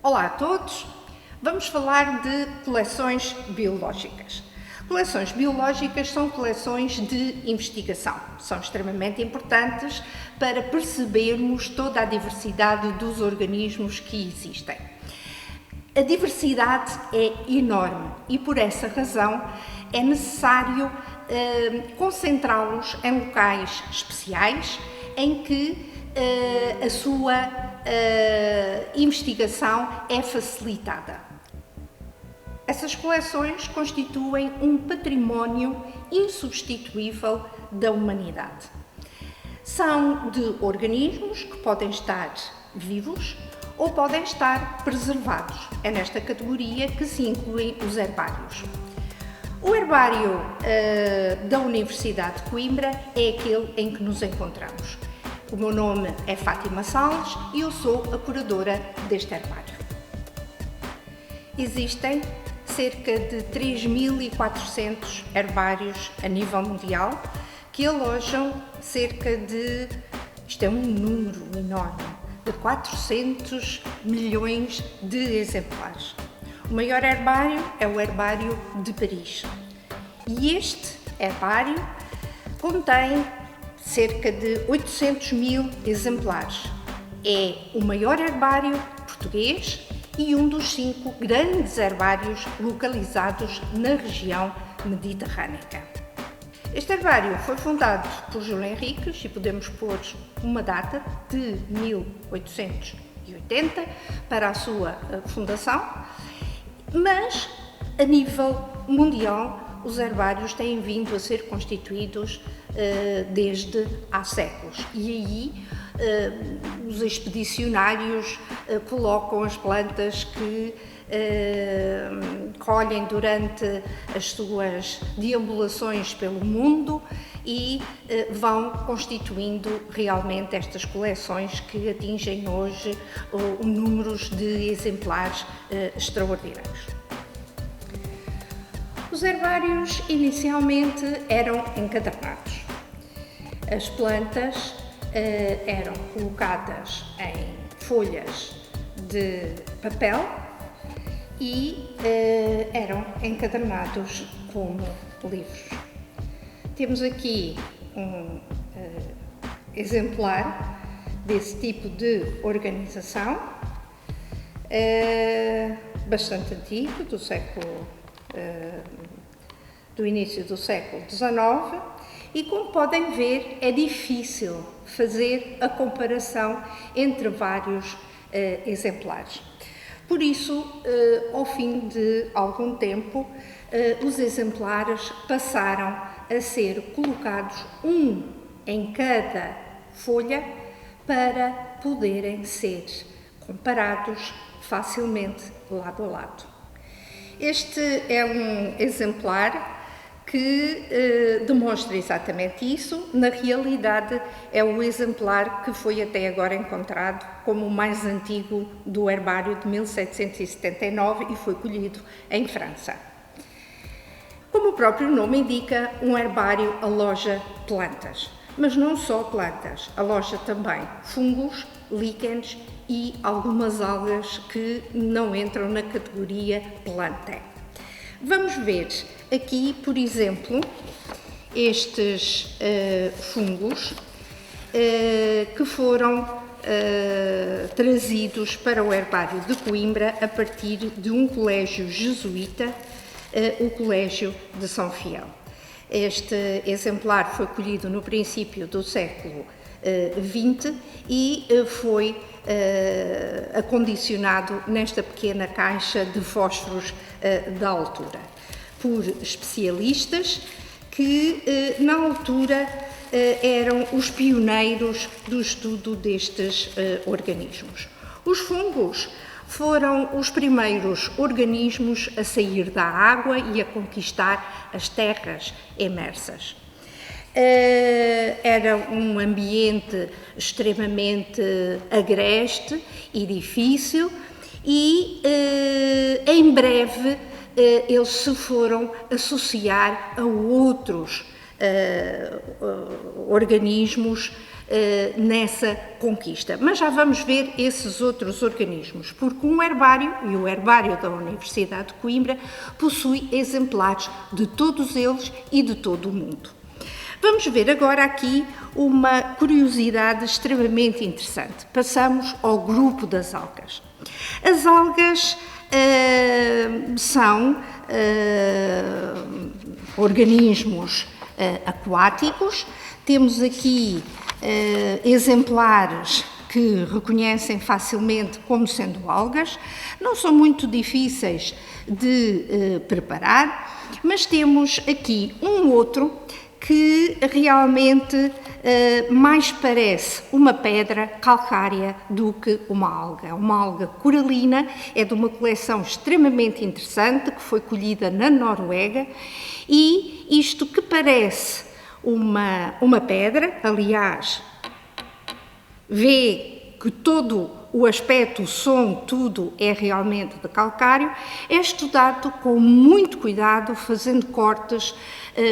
Olá a todos! Vamos falar de coleções biológicas. Coleções biológicas são coleções de investigação. São extremamente importantes para percebermos toda a diversidade dos organismos que existem. A diversidade é enorme e, por essa razão, é necessário concentrá-los em locais especiais em que a sua investigação é facilitada. Essas coleções constituem um património insubstituível da humanidade. São de organismos que podem estar vivos ou podem estar preservados. É nesta categoria que se incluem os herbários. O herbário da Universidade de Coimbra é aquele em que nos encontramos. O meu nome é Fátima Salles e eu sou a curadora deste herbário. Existem cerca de 3.400 herbários a nível mundial que alojam cerca de, isto é um número enorme, de 400 milhões de exemplares. O maior herbário é o Herbário de Paris. E este herbário contém cerca de 800 mil exemplares. É o maior herbário português e um dos 5 grandes herbários localizados na região mediterrânica. Este herbário foi fundado por Júlio Henriques e podemos pôr uma data de 1880 para a sua fundação, mas a nível mundial os herbários têm vindo a ser constituídos desde há séculos e aí os expedicionários colocam as plantas que colhem durante as suas deambulações pelo mundo e vão constituindo realmente estas coleções que atingem hoje números de exemplares extraordinários. Os herbários inicialmente eram encadernados. As plantas eram colocadas em folhas de papel e eram encadernados como livros. Temos aqui um exemplar desse tipo de organização, bastante antigo, do início do século XIX, e como podem ver é difícil fazer a comparação entre vários exemplares. Por isso, ao fim de algum tempo, os exemplares passaram a ser colocados um em cada folha para poderem ser comparados facilmente lado a lado. Este é um exemplar que demonstra exatamente isso. Na realidade, é o exemplar que foi até agora encontrado como o mais antigo do herbário de 1779 e foi colhido em França. Como o próprio nome indica, um herbário aloja plantas, mas não só plantas, aloja também fungos, líquenes e algumas algas que não entram na categoria planta. Vamos ver aqui, por exemplo, estes fungos que foram trazidos para o herbário de Coimbra a partir de um colégio jesuíta, o Colégio de São Fiel. Este exemplar foi colhido no princípio do século XX e foi acondicionado nesta pequena caixa de fósforos da altura, por especialistas que na altura eram os pioneiros do estudo destes organismos. Os fungos foram os primeiros organismos a sair da água e a conquistar as terras emersas. Era um ambiente extremamente agreste e difícil e, em breve, eles se foram associar a outros organismos nessa conquista. Mas já vamos ver esses outros organismos, porque um herbário, e o herbário da Universidade de Coimbra, possui exemplares de todos eles e de todo o mundo. Vamos ver agora aqui uma curiosidade extremamente interessante. Passamos ao grupo das algas. As algas são organismos aquáticos. Temos aqui exemplares que reconhecem facilmente como sendo algas. Não são muito difíceis de preparar, mas temos aqui um outro que realmente mais parece uma pedra calcária do que uma alga. Uma alga coralina, é de uma coleção extremamente interessante que foi colhida na Noruega, e isto que parece uma pedra, aliás, vê que todo o aspecto, o som, tudo é realmente de calcário, é estudado com muito cuidado, fazendo cortes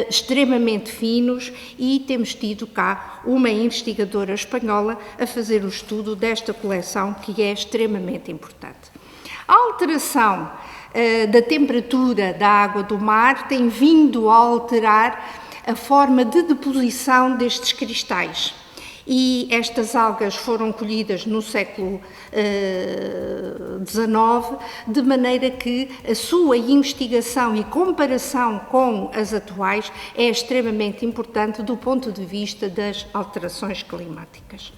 extremamente finos, e temos tido cá uma investigadora espanhola a fazer o estudo desta coleção, que é extremamente importante. A alteração da temperatura da água do mar tem vindo a alterar a forma de deposição destes cristais. E estas algas foram colhidas no século XIX, de maneira que a sua investigação e comparação com as atuais é extremamente importante do ponto de vista das alterações climáticas.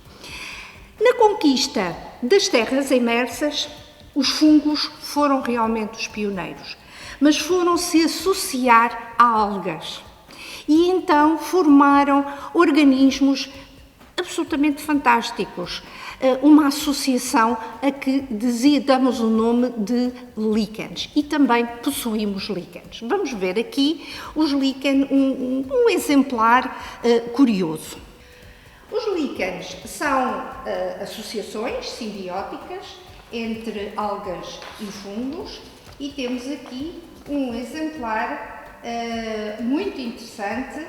Na conquista das terras imersas, os fungos foram realmente os pioneiros, mas foram-se associar a algas e então formaram organismos absolutamente fantásticos, uma associação a que damos o nome de líquens, e também possuímos líquens. Vamos ver aqui os líquens, um exemplar curioso. Os líquens são associações simbióticas entre algas e fungos, e temos aqui um exemplar muito interessante.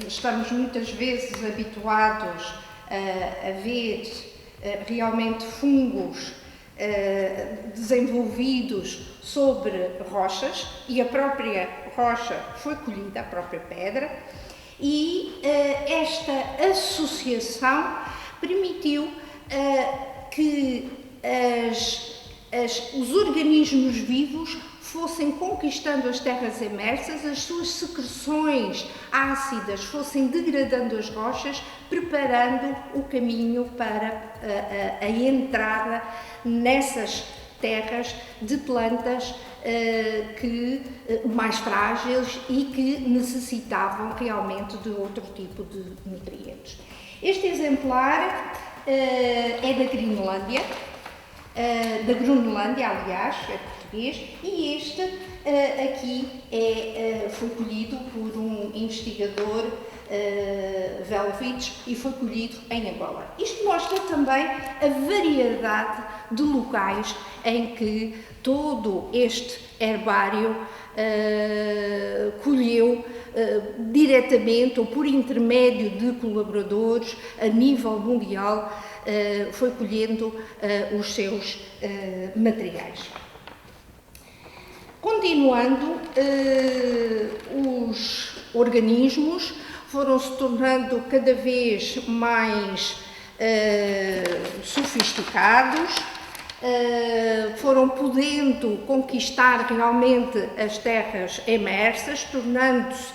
Estamos muitas vezes habituados a ver realmente fungos desenvolvidos sobre rochas, e a própria rocha foi colhida, a própria pedra, e esta associação permitiu que os organismos vivos fossem conquistando as terras imersas, as suas secreções ácidas fossem degradando as rochas, preparando o caminho para a entrada nessas terras de plantas mais frágeis e que necessitavam realmente de outro tipo de nutrientes. Este exemplar é da Groenlândia, aliás, é português, e este aqui foi colhido por um investigador Velvich e foi colhido em Angola. Isto mostra também a variedade de locais em que todo este herbário colheu diretamente ou por intermédio de colaboradores a nível mundial, foi colhendo os seus materiais. Continuando, os organismos foram se tornando cada vez mais sofisticados, foram podendo conquistar realmente as terras emersas, tornando-se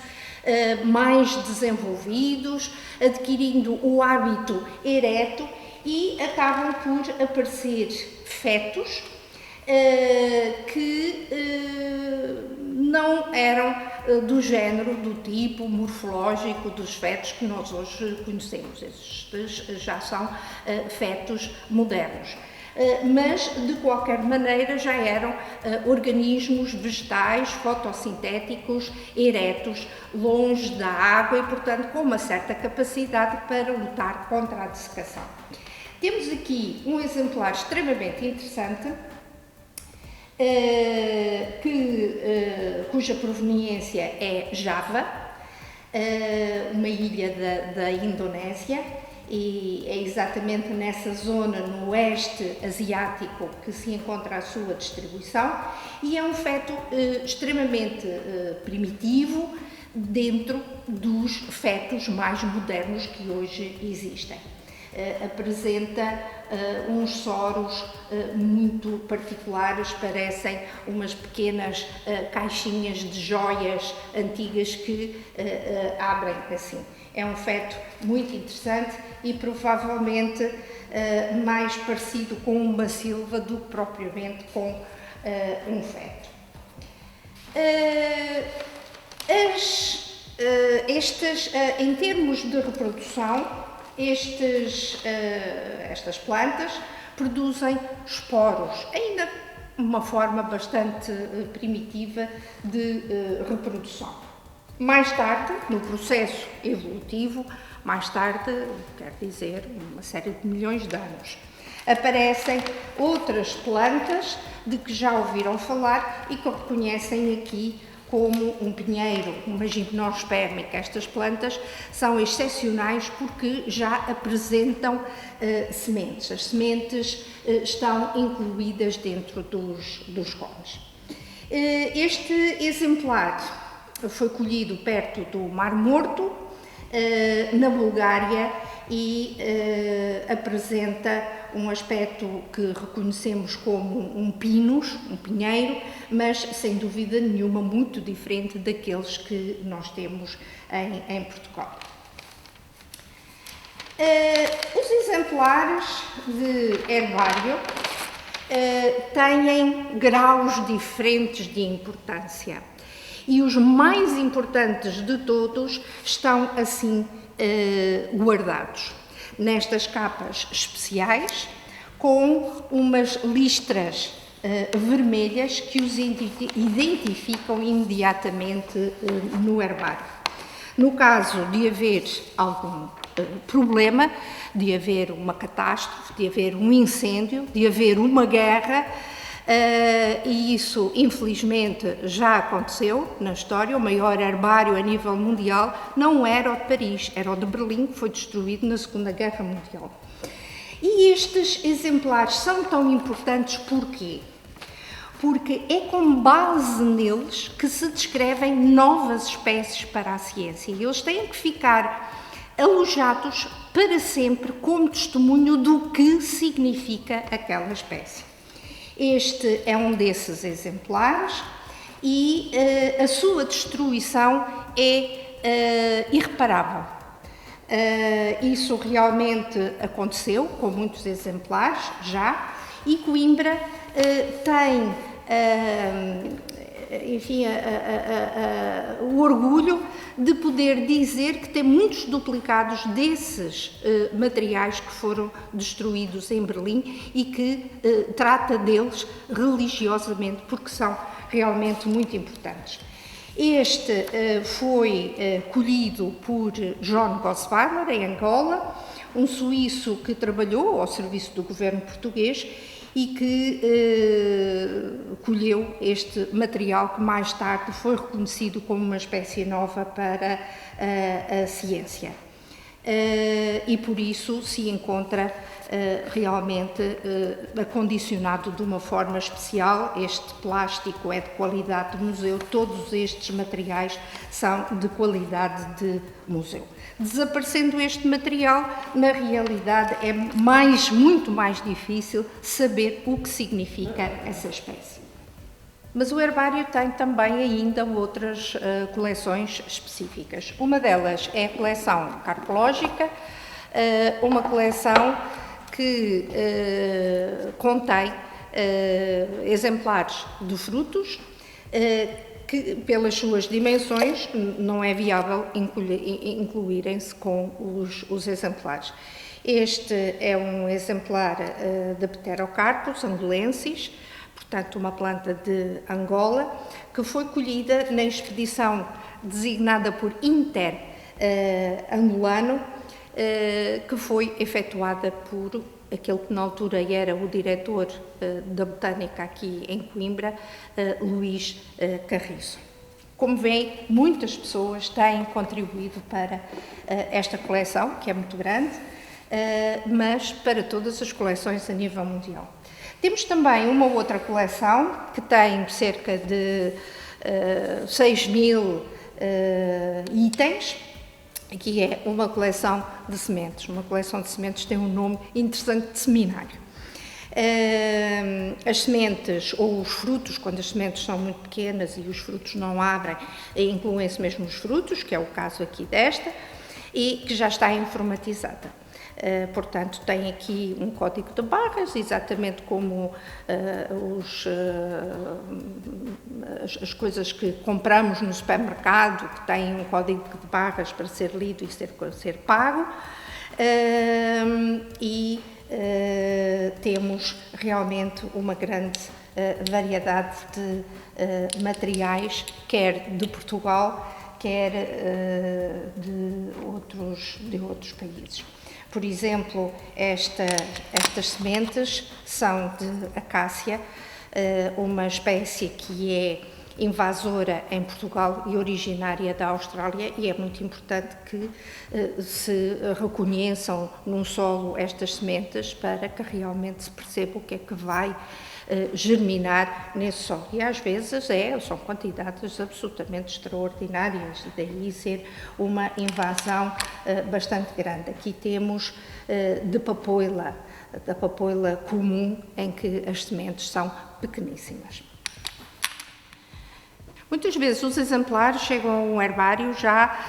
mais desenvolvidos, adquirindo o hábito ereto, e acabam por aparecer fetos que não eram do género, do tipo morfológico dos fetos que nós hoje conhecemos. Estes já são fetos modernos. mas de qualquer maneira já eram organismos vegetais, fotossintéticos, eretos, longe da água e, portanto, com uma certa capacidade para lutar contra a dessecação. Temos aqui um exemplar extremamente interessante, cuja proveniência é Java, uma ilha da Indonésia, e é exatamente nessa zona no oeste asiático que se encontra a sua distribuição, e é um feto extremamente primitivo dentro dos fetos mais modernos que hoje existem. Apresenta uns soros muito particulares, parecem umas pequenas caixinhas de joias antigas que abrem assim. É um feto muito interessante e provavelmente mais parecido com uma silva do que propriamente com um feto. Em termos de reprodução, estas plantas produzem esporos, ainda uma forma bastante primitiva de reprodução. Mais tarde, no processo evolutivo, mais tarde, quer dizer, uma série de milhões de anos, aparecem outras plantas de que já ouviram falar e que reconhecem aqui como um pinheiro, uma gimnospermica. Estas plantas são excepcionais porque já apresentam sementes. As sementes estão incluídas dentro dos cones. Este exemplar foi colhido perto do Mar Morto, na Bulgária, e apresenta um aspecto que reconhecemos como um pinus, um pinheiro, mas sem dúvida nenhuma muito diferente daqueles que nós temos em Portugal. Os exemplares de herbário têm graus diferentes de importância e os mais importantes de todos estão assim guardados nestas capas especiais com umas listras vermelhas que os identificam imediatamente no herbário. No caso de haver algum problema, de haver uma catástrofe, de haver um incêndio, de haver uma guerra, e isso infelizmente já aconteceu na história. O maior herbário a nível mundial não era o de Paris, era o de Berlim, que foi destruído na Segunda Guerra Mundial. E estes exemplares são tão importantes porquê? Porque é com base neles que se descrevem novas espécies para a ciência, e eles têm que ficar alojados para sempre como testemunho do que significa aquela espécie. Este é um desses exemplares e a sua destruição é irreparável. Isso realmente aconteceu com muitos exemplares já, e Coimbra tem, enfim, o orgulho de poder dizer que tem muitos duplicados desses materiais que foram destruídos em Berlim e que trata deles religiosamente, porque são realmente muito importantes. Este foi colhido por John Gosweiler, em Angola, um suíço que trabalhou ao serviço do governo português e que colheu este material que mais tarde foi reconhecido como uma espécie nova para a ciência. E por isso se encontra realmente acondicionado de uma forma especial. Este plástico é de qualidade de museu, todos estes materiais são de qualidade de museu. Desaparecendo este material, na realidade é muito mais difícil saber o que significa essa espécie. Mas o herbário tem também ainda outras coleções específicas. Uma delas é a coleção carpológica, uma coleção que contém exemplares de frutos, que pelas suas dimensões não é viável incluírem-se com os exemplares. Este é um exemplar de Pterocarpus angolensis, portanto uma planta de Angola, que foi colhida na expedição designada por Inter Angolano, que foi efetuada por aquele que na altura era o diretor da Botânica aqui em Coimbra, Luís Carriço. Como veem, muitas pessoas têm contribuído para esta coleção, que é muito grande, mas para todas as coleções a nível mundial. Temos também uma outra coleção que tem cerca de 6.000 itens, que é uma coleção de sementes. Uma coleção de sementes tem um nome interessante de seminário. As sementes ou os frutos, quando as sementes são muito pequenas e os frutos não abrem, incluem-se mesmo os frutos, que é o caso aqui desta, e que já está informatizada. Portanto, tem aqui um código de barras, exatamente como as coisas que compramos no supermercado, que têm um código de barras para ser lido e ser pago. Temos realmente uma grande variedade de materiais, quer de Portugal, quer de outros países. Por exemplo, estas sementes são de acácia, uma espécie que é invasora em Portugal e originária da Austrália, e é muito importante que se reconheçam num solo estas sementes para que realmente se perceba o que é que vai germinar nesse solo. E às vezes são quantidades absolutamente extraordinárias, e daí ser uma invasão bastante grande. Aqui temos de papoila, da papoila comum, em que as sementes são pequeníssimas. Muitas vezes os exemplares chegam a um herbário já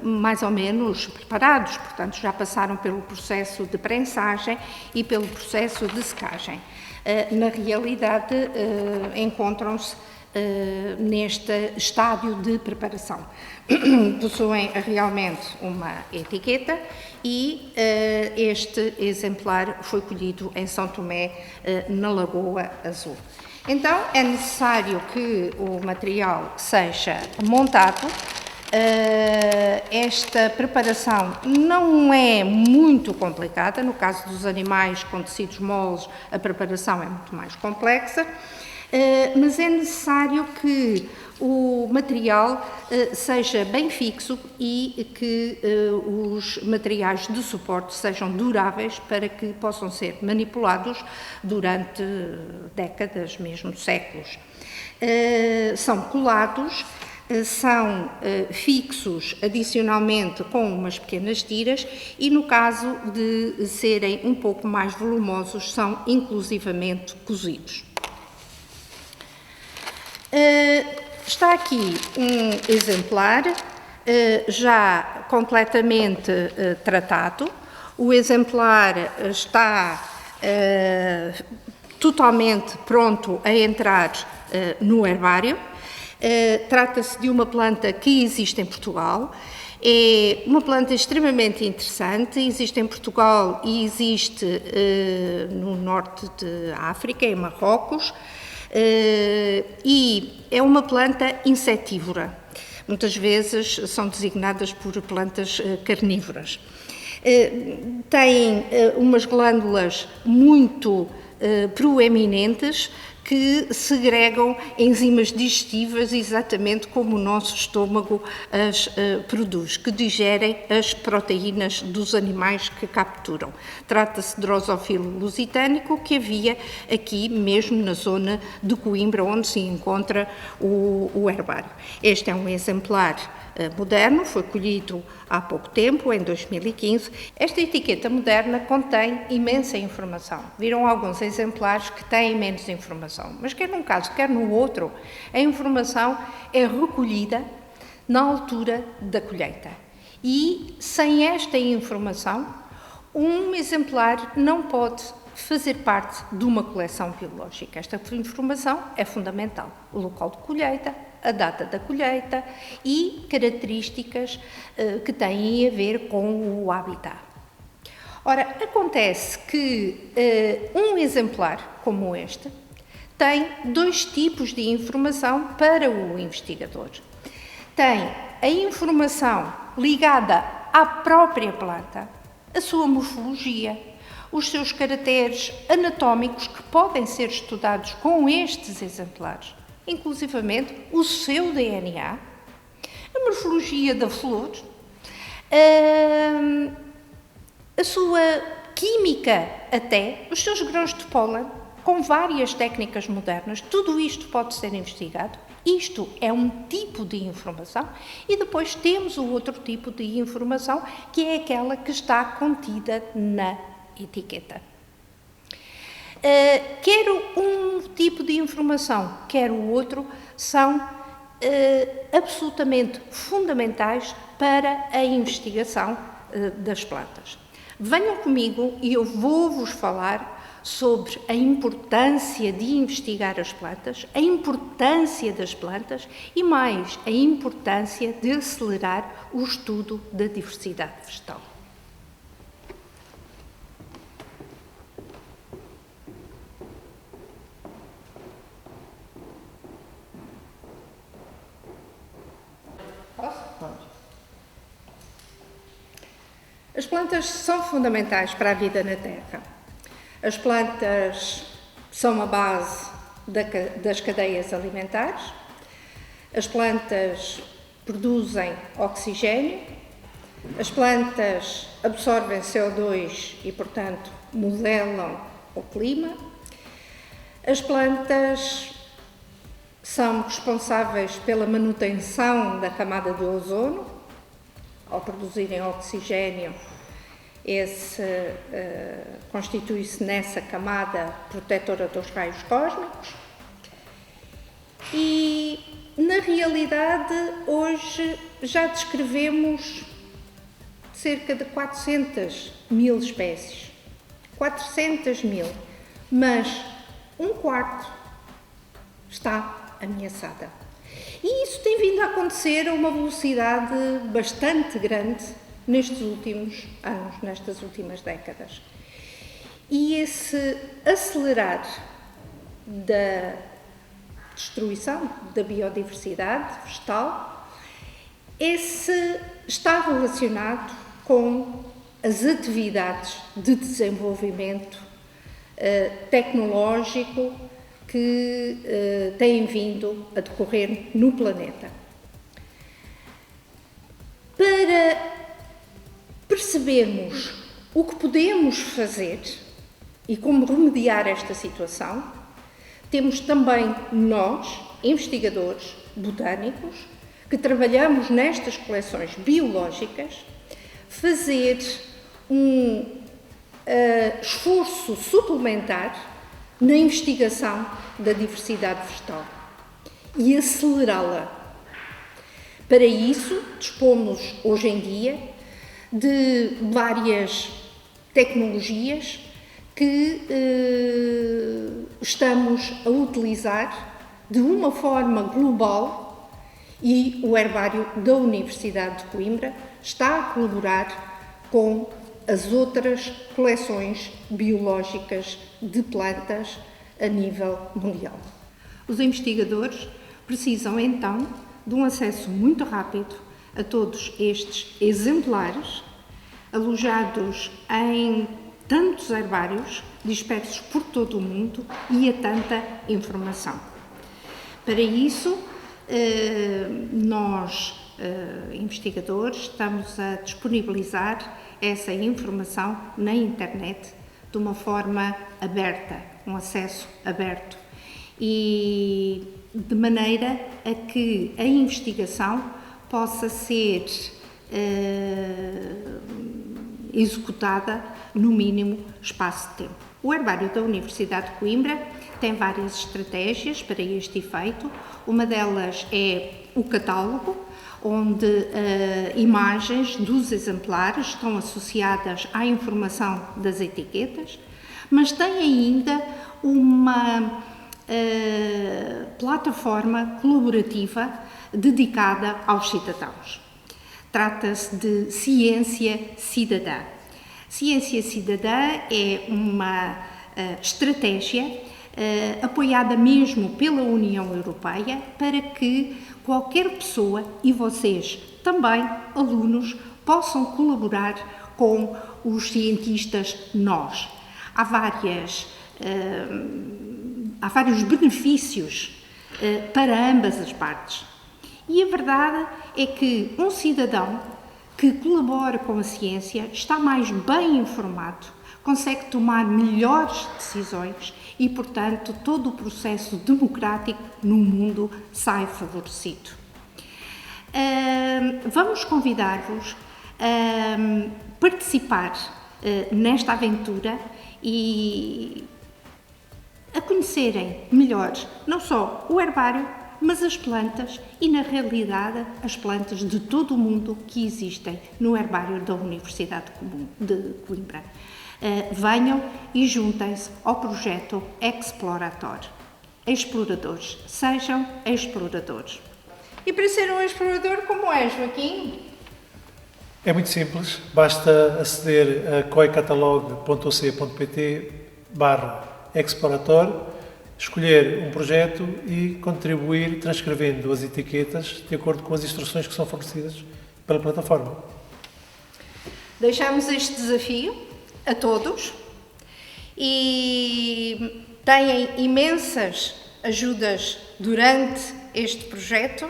mais ou menos preparados, portanto já passaram pelo processo de prensagem e pelo processo de secagem. Na realidade, encontram-se neste estádio de preparação. Possuem realmente uma etiqueta e este exemplar foi colhido em São Tomé, na Lagoa Azul. Então, é necessário que o material seja montado. Esta preparação não é muito complicada. No caso dos animais com tecidos moles, a preparação é muito mais complexa, mas é necessário que o material seja bem fixo e que os materiais de suporte sejam duráveis para que possam ser manipulados durante décadas, mesmo séculos. São colados, são fixos adicionalmente com umas pequenas tiras e, no caso de serem um pouco mais volumosos, são inclusivamente cozidos. Está aqui um exemplar já completamente tratado. O exemplar está totalmente pronto a entrar no herbário. Trata-se de uma planta que existe em Portugal. É uma planta extremamente interessante, existe em Portugal e existe no norte de África, em Marrocos, e é uma planta insetívora. Muitas vezes são designadas por plantas carnívoras. Tem umas glândulas muito proeminentes que segregam enzimas digestivas exatamente como o nosso estômago as produz, que digerem as proteínas dos animais que capturam. Trata-se de Drosophila lusitânico, que havia aqui mesmo na zona de Coimbra, onde se encontra o herbário. Este é um exemplar moderno, foi colhido há pouco tempo, em 2015. Esta etiqueta moderna contém imensa informação. Viram alguns exemplares que têm menos informação, mas quer num caso, quer no outro, a informação é recolhida na altura da colheita. E sem esta informação, um exemplar não pode fazer parte de uma coleção biológica. Esta informação é fundamental. O local de colheita, a data da colheita e características que têm a ver com o habitat. Ora, acontece que um exemplar como este tem dois tipos de informação para o investigador. Tem a informação ligada à própria planta, a sua morfologia, os seus caracteres anatómicos que podem ser estudados com estes exemplares, inclusivamente o seu DNA, a morfologia da flor, a sua química até, os seus grãos de pólen, com várias técnicas modernas, tudo isto pode ser investigado. Isto é um tipo de informação e depois temos o outro tipo de informação, que é aquela que está contida na etiqueta. Quer um tipo de informação, quer o outro, são absolutamente fundamentais para a investigação das plantas. Venham comigo e eu vou-vos falar sobre a importância de investigar as plantas, a importância das plantas e mais, a importância de acelerar o estudo da diversidade vegetal. As plantas são fundamentais para a vida na Terra. As plantas são a base das cadeias alimentares. As plantas produzem oxigênio. As plantas absorvem CO2 e, portanto, modelam o clima. As plantas são responsáveis pela manutenção da camada de ozono. Ao produzirem oxigênio, constitui-se nessa camada protetora dos raios cósmicos. E, na realidade, hoje já descrevemos cerca de 400 mil espécies. 400 mil, mas um quarto está ameaçada. E isso tem vindo a acontecer a uma velocidade bastante grande nestes últimos anos, nestas últimas décadas. E esse acelerar da destruição da biodiversidade vegetal, esse está relacionado com as atividades de desenvolvimento tecnológico que têm vindo a decorrer no planeta. Para percebermos o que podemos fazer e como remediar esta situação, temos também nós, investigadores botânicos, que trabalhamos nestas coleções biológicas, fazer um esforço suplementar na investigação da diversidade vegetal e acelerá-la. Para isso, dispomos hoje em dia de várias tecnologias que estamos a utilizar de uma forma global e o Herbário da Universidade de Coimbra está a colaborar com as outras coleções biológicas de plantas a nível mundial. Os investigadores precisam, então, de um acesso muito rápido a todos estes exemplares, alojados em tantos herbários dispersos por todo o mundo e a tanta informação. Para isso, nós, investigadores, estamos a disponibilizar essa informação na internet de uma forma aberta, um acesso aberto, e de maneira a que a investigação possa ser executada no mínimo espaço de tempo. O Herbário da Universidade de Coimbra tem várias estratégias para este efeito. Uma delas é o catálogo, onde imagens dos exemplares estão associadas à informação das etiquetas, mas tem ainda uma plataforma colaborativa dedicada aos cidadãos. Trata-se de Ciência Cidadã. Ciência Cidadã é uma estratégia apoiada mesmo pela União Europeia para que qualquer pessoa, e vocês também, alunos, possam colaborar com os cientistas nós. Há vários benefícios para ambas as partes. E a verdade é que um cidadão que colabora com a ciência está mais bem informado, consegue tomar melhores decisões e, portanto, todo o processo democrático no mundo sai favorecido. Vamos convidar-vos a participar nesta aventura e a conhecerem melhor não só o herbário, mas as plantas e, na realidade, as plantas de todo o mundo que existem no herbário da Universidade de Coimbra. Venham e juntem-se ao projeto Explorator. Exploradores, sejam exploradores. E para ser um explorador, como é, Joaquim? É muito simples, basta aceder a coicatalog.oc.pt/explorator, escolher um projeto e contribuir transcrevendo as etiquetas de acordo com as instruções que são fornecidas pela plataforma. Deixamos este desafio a todos e têm imensas ajudas durante este projeto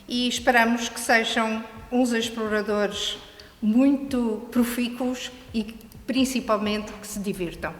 e esperamos que sejam uns exploradores muito profícuos e principalmente que se divirtam.